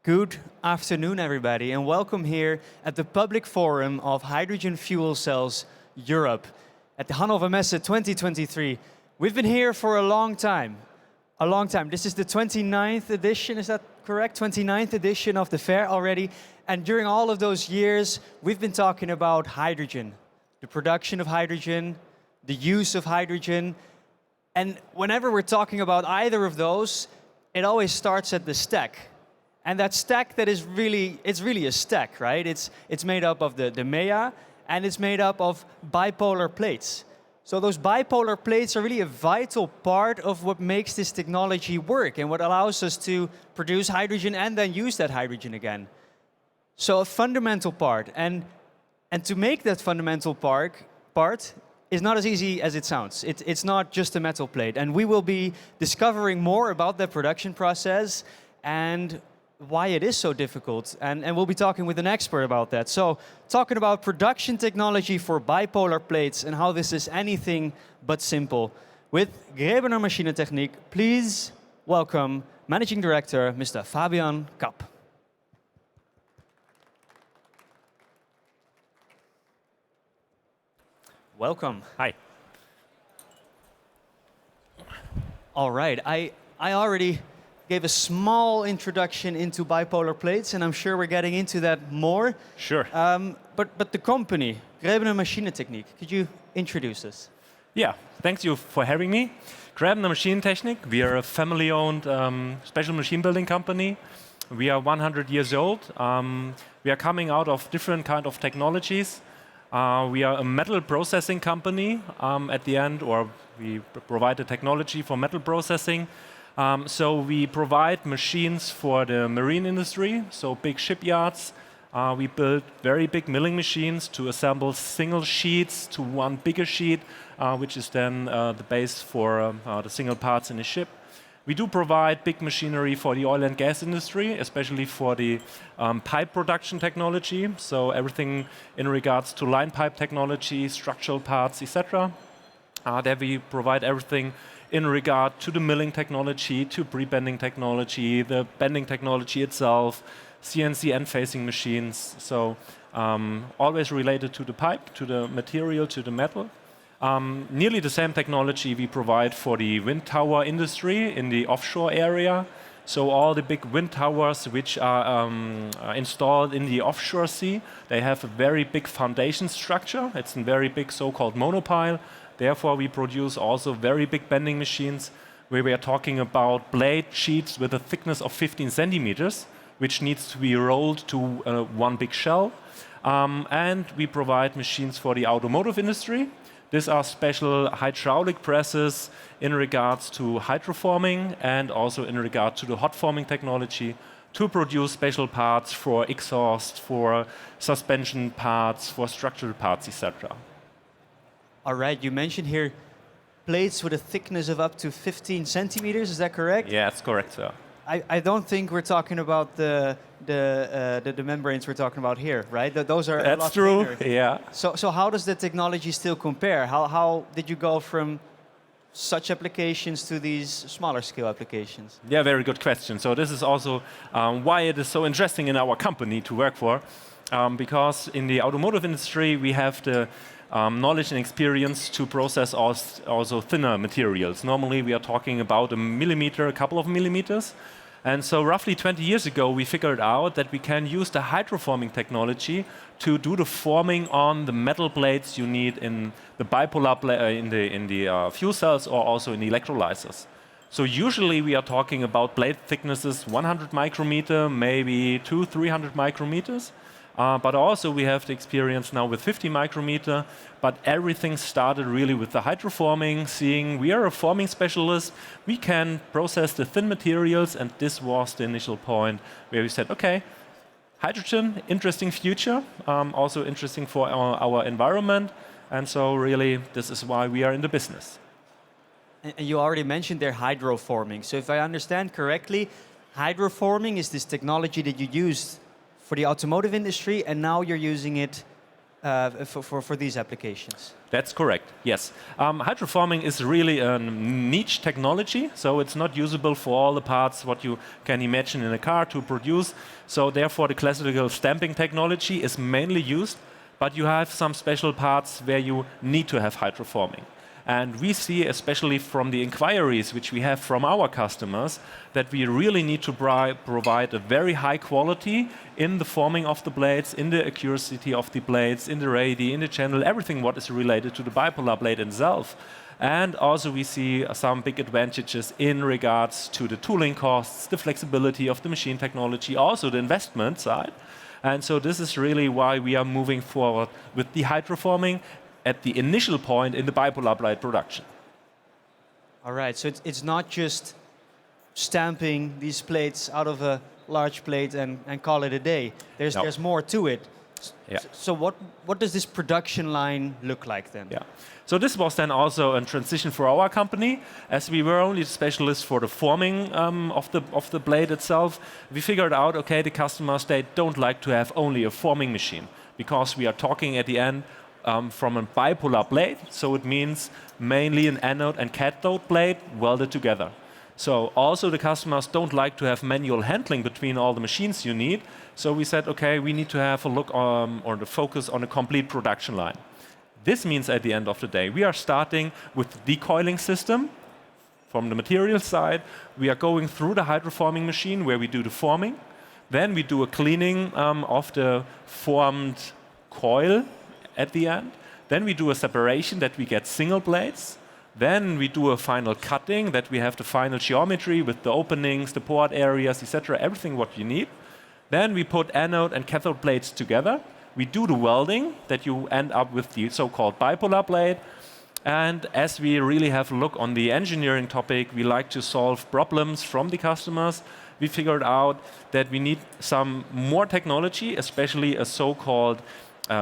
Good afternoon, everybody, and welcome here at the public forum of Hydrogen Fuel Cells Europe at the Hannover Messe 2023. We've been here for a long time. This is the 29th edition, is that correct? 29th edition of the fair already. And during all of those years, we've been talking about hydrogen, the production of hydrogen, the use of hydrogen. And whenever we're talking about either of those, it always starts at the stack. And that stack that is really, it's really a stack, right? It's made up of the MEA, and it's made up of bipolar plates. So those bipolar plates are really a vital part of what makes this technology work and what allows us to produce hydrogen and then use that hydrogen again. So a fundamental part. And to make that fundamental part is not as easy as it sounds. It's not just a metal plate. And we will be discovering more about that production process and why it is so difficult. And we'll be talking with an expert about that. So talking about production technology for bipolar plates and how this is anything but simple. With Gräbener Maschinentechnik, please welcome Managing Director, Mr. Fabian Kapp. Welcome. Hi. All right, I already gave a small introduction into bipolar plates, and I'm sure we're getting into that more. Sure. But the company, Gräbener Maschinentechnik, could you introduce us? Yeah, thanks you for having me. Gräbener Maschinentechnik, we are a family-owned special machine building company. We are 100 years old. We are coming out of different kind of technologies. We are a metal processing company at the end, or we provide the technology for metal processing. So we provide machines for the marine industry, so big shipyards. We build very big milling machines to assemble single sheets to one bigger sheet, which is then the base for the single parts in a ship. We do provide big machinery for the oil and gas industry, especially for the pipe production technology, so everything in regards to line pipe technology, structural parts, etc. There we provide everything in regard to the milling technology, to pre-bending technology, the bending technology itself, CNC end-facing machines. So always related to the pipe, to the material, to the metal. Nearly the same technology we provide for the wind tower industry in the offshore area. So all the big wind towers which are installed in the offshore sea, they have a very big foundation structure. It's a very big so-called monopile. Therefore, we produce also very big bending machines where we are talking about blade sheets with a thickness of 15 centimeters, which needs to be rolled to one big shell. And we provide machines for the automotive industry. These are special hydraulic presses in regards to hydroforming and also in regard to the hot forming technology to produce special parts for exhaust, for suspension parts, for structural parts, etc. All right, you mentioned here plates with a thickness of up to 15 centimeters, is that correct? Yeah, that's correct, sir. I don't think we're talking about the membranes we're talking about here, right? Those are That's true, thinner. yeah. So how does the technology still compare? How did you go from such applications to these smaller scale applications? Yeah, very good question. So this is also why it is so interesting in our company to work for, because in the automotive industry we have the knowledge and experience to process also thinner materials. Normally we are talking about a millimeter, a couple of millimeters. And so roughly 20 years ago we figured out that we can use the hydroforming technology to do the forming on the metal plates you need in the bipolar in the fuel cells or also in the electrolyzers. So usually we are talking about blade thicknesses 100 micrometer, maybe 200-300 micrometers. But also we have the experience now with 50 micrometer, but everything started really with the hydroforming, seeing we are a forming specialist, we can process the thin materials, and this was the initial point where we said, okay, hydrogen, interesting future, also interesting for our environment, and so really this is why we are in the business. And you already mentioned their hydroforming. So if I understand correctly, hydroforming is this technology that you used for the automotive industry, and now you're using it for these applications. That's correct, yes. Hydroforming is really a niche technology, so it's not usable for all the parts what you can imagine in a car to produce. So therefore the classical stamping technology is mainly used, but you have some special parts where you need to have hydroforming. And we see, especially from the inquiries which we have from our customers, that we really need to provide a very high quality in the forming of the blades, in the accuracy of the blades, in the radii, in the channel, everything what is related to the bipolar blade itself. And also we see some big advantages in regards to the tooling costs, the flexibility of the machine technology, also the investment side. And so this is really why we are moving forward with the hydroforming at the initial point in the bipolar blade production. All right, so it's not just stamping these plates out of a large plate and call it a day. There's more to it. Yeah. So what does this production line look like then? Yeah. So this was then also a transition for our company, as we were only specialists for the forming of the blade itself. We figured out, okay, the customers, they don't like to have only a forming machine, because we are talking at the end from a bipolar blade, so it means mainly an anode and cathode blade welded together. So also the customers don't like to have manual handling between all the machines you need. So we said, okay, we need to have a look or the focus on a complete production line. This means at the end of the day, we are starting with the decoiling system. From the material side, we are going through the hydroforming machine where we do the forming. Then we do a cleaning of the formed coil at the end. Then we do a separation that we get single blades. Then we do a final cutting that we have the final geometry with the openings, the port areas, etc., everything what you need. Then we put anode and cathode blades together. We do the welding that you end up with the so-called bipolar blade. And as we really have a look on the engineering topic, we like to solve problems from the customers. We figured out that we need some more technology, especially a so-called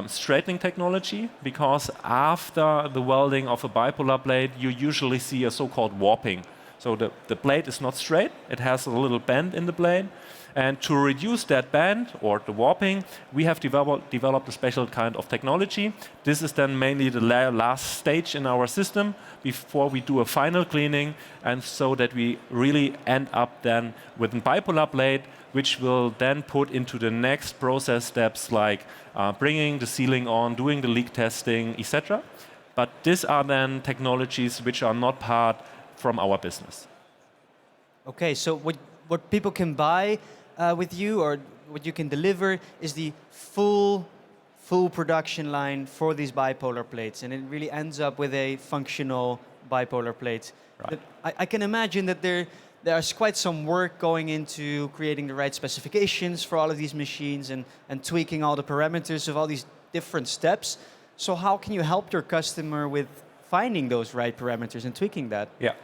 straightening technology, because after the welding of a bipolar blade, you usually see a so-called warping. So the blade is not straight, it has a little bend in the blade. And to reduce that bend or the warping, we have developed a special kind of technology. This is then mainly the last stage in our system before we do a final cleaning, and so that we really end up then with a bipolar blade, which will then put into the next process steps like bringing the sealing on, doing the leak testing, etc. But these are then technologies which are not part from our business. Okay, so what people can buy with you, or what you can deliver, is the full production line for these bipolar plates, and it really ends up with a functional bipolar plate. Right. I can imagine that there's quite some work going into creating the right specifications for all of these machines and tweaking all the parameters of all these different steps. So how can you help your customer with finding those right parameters and tweaking that? Yeah.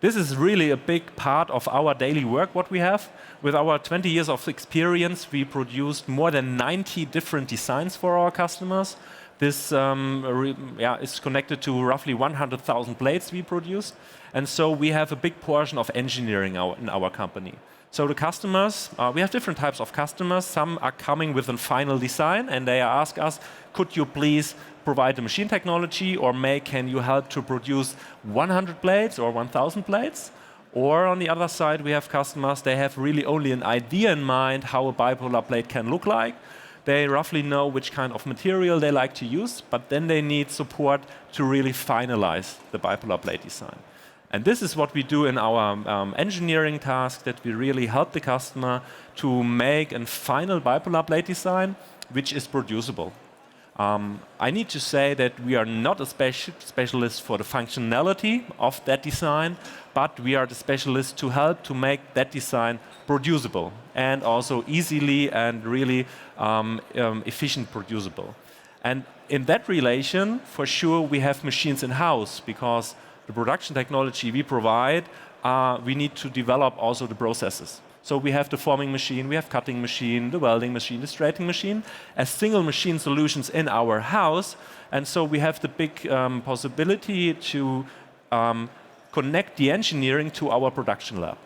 This is really a big part of our daily work, what we have. With our 20 years of experience, we produced more than 90 different designs for our customers. This is connected to roughly 100,000 plates we produced. And so we have a big portion of engineering in our company. So the customers, we have different types of customers. Some are coming with a final design, and they ask us, could you please provide the machine technology, or can you help to produce 100 blades or 1,000 blades? Or on the other side, we have customers, they have really only an idea in mind how a bipolar blade can look like. They roughly know which kind of material they like to use, but then they need support to really finalize the bipolar blade design. And this is what we do in our engineering task, that we really help the customer to make a final bipolar blade design which is producible. I need to say that we are not a specialist for the functionality of that design, but we are the specialist to help to make that design producible and also easily and really efficient producible. And in that relation, for sure, we have machines in-house, because the production technology we provide, we need to develop also the processes. So we have the forming machine, we have cutting machine, the welding machine, the straightening machine, as single machine solutions in our house. And so we have the big possibility to connect the engineering to our production lab.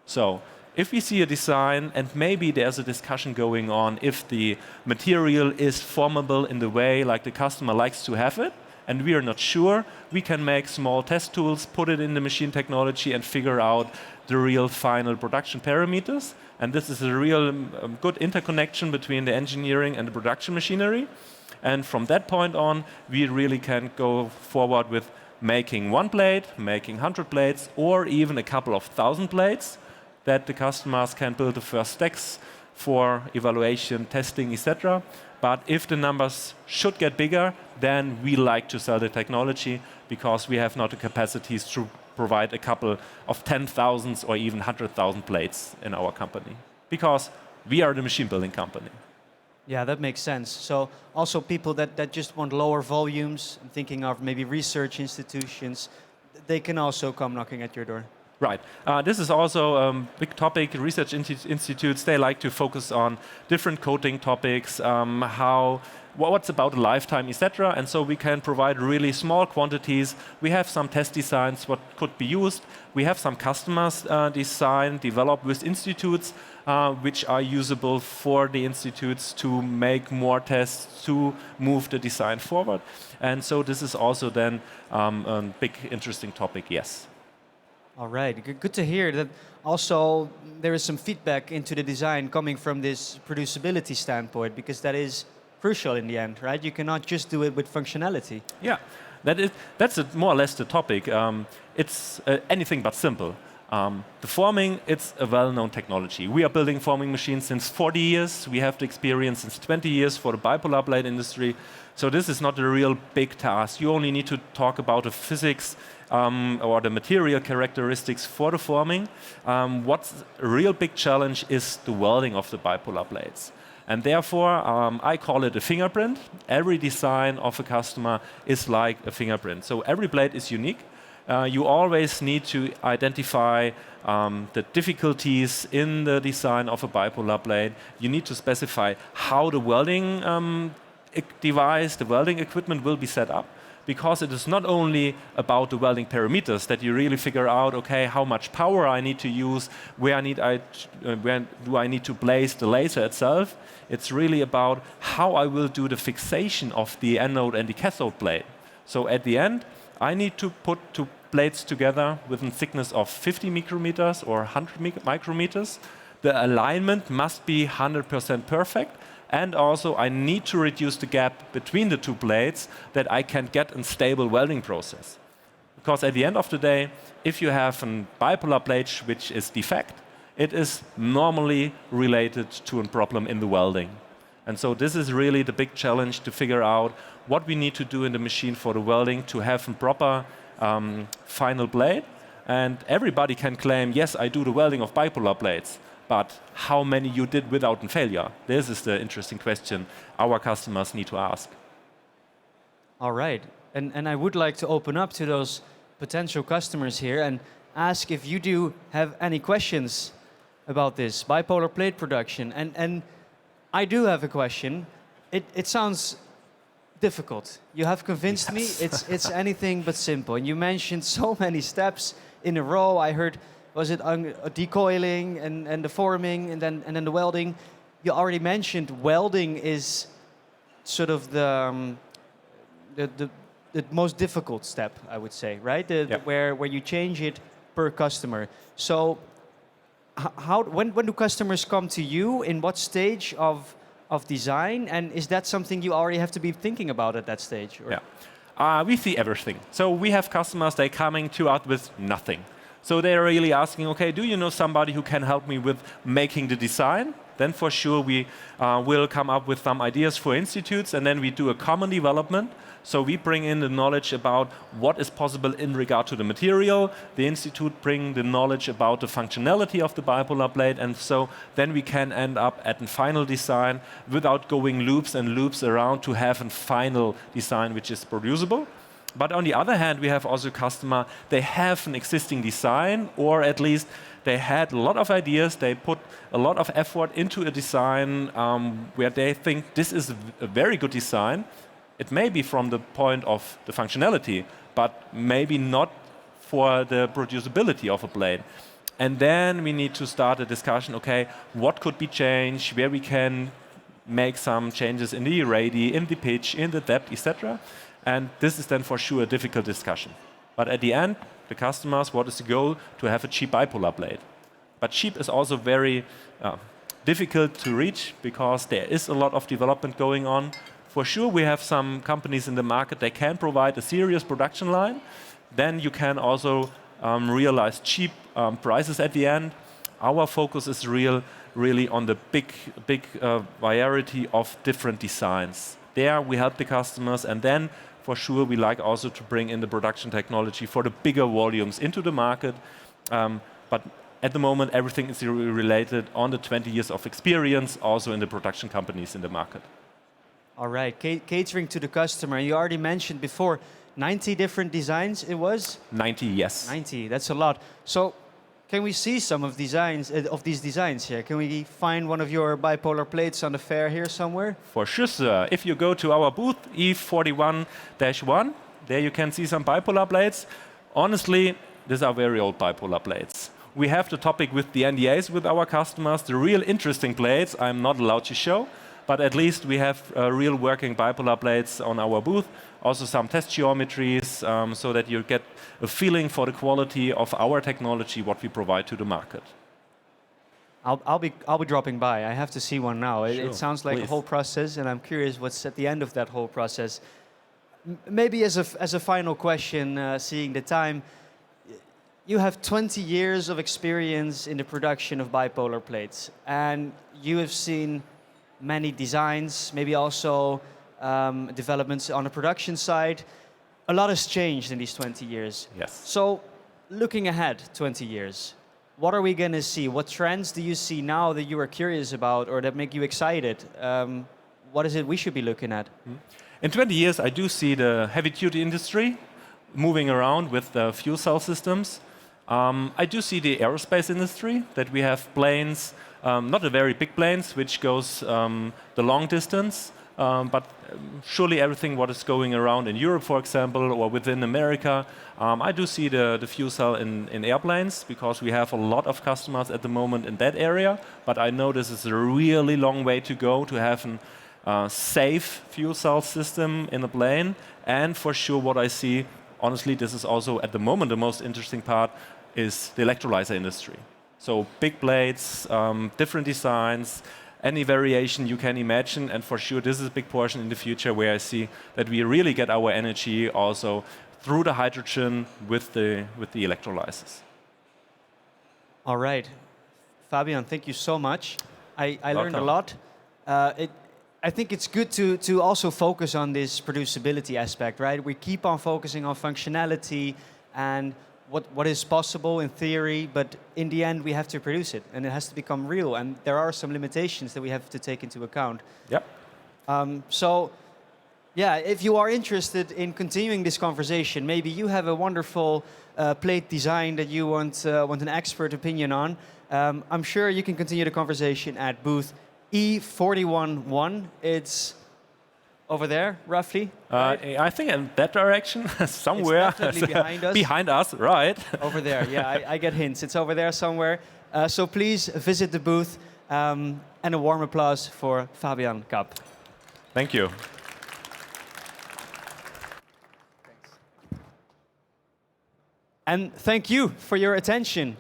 So if we see a design and maybe there's a discussion going on if the material is formable in the way like the customer likes to have it, and we are not sure, we can make small test tools, put it in the machine technology and figure out the real final production parameters. And this is a real good interconnection between the engineering and the production machinery. And from that point on, we really can go forward with making one plate, making 100 plates, or even a couple of thousand plates that the customers can build the first stacks for evaluation, testing, etc. But if the numbers should get bigger, then we like to sell the technology because we have not the capacities to provide a couple of 10,000 or even 100,000 plates in our company. Because we are the machine building company. Yeah, that makes sense. So also people that just want lower volumes, I'm thinking of maybe research institutions, they can also come knocking at your door. Right. This is also a big topic. Research institutes, they like to focus on different coating topics, what's about a lifetime, etc. And so we can provide really small quantities. We have some test designs what could be used. We have some customers developed with institutes, which are usable for the institutes to make more tests, to move the design forward. And so this is also then a big interesting topic, yes. All right, good to hear that also there is some feedback into the design coming from this producibility standpoint, because that is crucial in the end, right? You cannot just do it with functionality. Yeah, that's more or less the topic. It's anything but simple. The forming, it's a well-known technology. We are building forming machines since 40 years. We have the experience since 20 years for the bipolar plate industry. So this is not a real big task. You only need to talk about the physics or the material characteristics for the forming. What's a real big challenge is the welding of the bipolar plates. And therefore, I call it a fingerprint. Every design of a customer is like a fingerprint. So every blade is unique. You always need to identify the difficulties in the design of a bipolar blade. You need to specify how the welding device, the welding equipment will be set up. Because it is not only about the welding parameters that you really figure out, okay, how much power I need to use, where do I need to place the laser itself. It's really about how I will do the fixation of the anode and the cathode plate. So at the end, I need to put two plates together with a thickness of 50 micrometers or 100 micrometers. The alignment must be 100% perfect. And also, I need to reduce the gap between the two plates that I can get a stable welding process. Because at the end of the day, if you have a bipolar plate which is defect, it is normally related to a problem in the welding. And so this is really the big challenge to figure out what we need to do in the machine for the welding to have a proper final blade. And everybody can claim, yes, I do the welding of bipolar plates. But how many you did without a failure? This is the interesting question our customers need to ask. All right. And I would like to open up to those potential customers here and ask if you do have any questions about this bipolar plate production. And I do have a question. It sounds difficult. You have convinced me it's anything but simple. And you mentioned so many steps in a row. I heard, was it decoiling and the forming and then the welding? You already mentioned welding is sort of the most difficult step, I would say, right? Where you change it per customer. So when do customers come to you? In what stage of design? And is that something you already have to be thinking about at that stage? Or? Yeah, we see everything. So we have customers, they're coming to us with nothing. So they're really asking, okay, do you know somebody who can help me with making the design? Then for sure we will come up with some ideas for institutes, and then we do a common development. So we bring in the knowledge about what is possible in regard to the material. The institute bring the knowledge about the functionality of the bipolar plate, and so then we can end up at a final design without going loops and loops around to have a final design which is producible. But on the other hand, we have also customer, they have an existing design, or at least they had a lot of ideas, they put a lot of effort into a design where they think this is a very good design. It may be from the point of the functionality, but maybe not for the producibility of a blade. And then we need to start a discussion, okay, what could be changed, where we can make some changes in the radii, in the pitch, in the depth, etc. And this is then for sure a difficult discussion. But at the end, the customers, what is the goal? To have a cheap bipolar blade. But cheap is also very difficult to reach because there is a lot of development going on. For sure, we have some companies in the market that can provide a serious production line. Then you can also realize cheap prices at the end. Our focus is really on the big variety of different designs. There we help the customers, and then for sure we like also to bring in the production technology for the bigger volumes into the market. But at the moment, everything is related on the 20 years of experience, also in the production companies in the market. All right, catering to the customer. You already mentioned before, 90 different designs it was? 90, yes. 90, that's a lot. So can we see some of these designs here? Can we find one of your bipolar plates on the fair here somewhere? For sure, sir. If you go to our booth, E41-1, there you can see some bipolar plates. Honestly, these are very old bipolar plates. We have the topic with the NDAs with our customers. The real interesting plates I'm not allowed to show, but at least we have real working bipolar plates on our booth. Also some test geometries, so that you get a feeling for the quality of our technology, what we provide to the market. I'll be dropping by. I have to see one now. Sure, it sounds like please. a whole process, and I'm curious what's at the end of that whole process. Maybe as a final question, seeing the time, you have 20 years of experience in the production of bipolar plates, and you have seen many designs, maybe also developments on the production side. A lot has changed in these 20 years. Yes. So, looking ahead 20 years, what are we going to see? What trends do you see now that you are curious about or that make you excited? What is it we should be looking at? In 20 years, I do see the heavy-duty industry moving around with the fuel cell systems. I do see the aerospace industry, that we have planes, not the very big planes, which goes the long distance, but surely everything what is going around in Europe, for example, or within America. I do see the fuel cell in airplanes, because we have a lot of customers at the moment in that area, but I know this is a really long way to go to have a safe fuel cell system in a plane. And for sure what I see, honestly, this is also at the moment the most interesting part, is the electrolyzer industry. So big blades, different designs, any variation you can imagine, and for sure this is a big portion in the future where I see that we really get our energy also through the hydrogen with the electrolyzers. All right. Fabian, thank you so much. I learned a lot. I think it's good to also focus on this producibility aspect, right? We keep on focusing on functionality and what is possible in theory, but in the end we have to produce it and it has to become real, and there are some limitations that we have to take into account. Yep. So yeah, if you are interested in continuing this conversation, maybe you have a wonderful plate design that you want an expert opinion on, I'm sure you can continue the conversation at booth E41-1. It's over there, roughly? Right? I think in that direction, somewhere. It's definitely behind us. Behind us, right. Over there, yeah, I get hints. It's over there somewhere. So please visit the booth, and a warm applause for Fabian Kapp. Thank you. And thank you for your attention.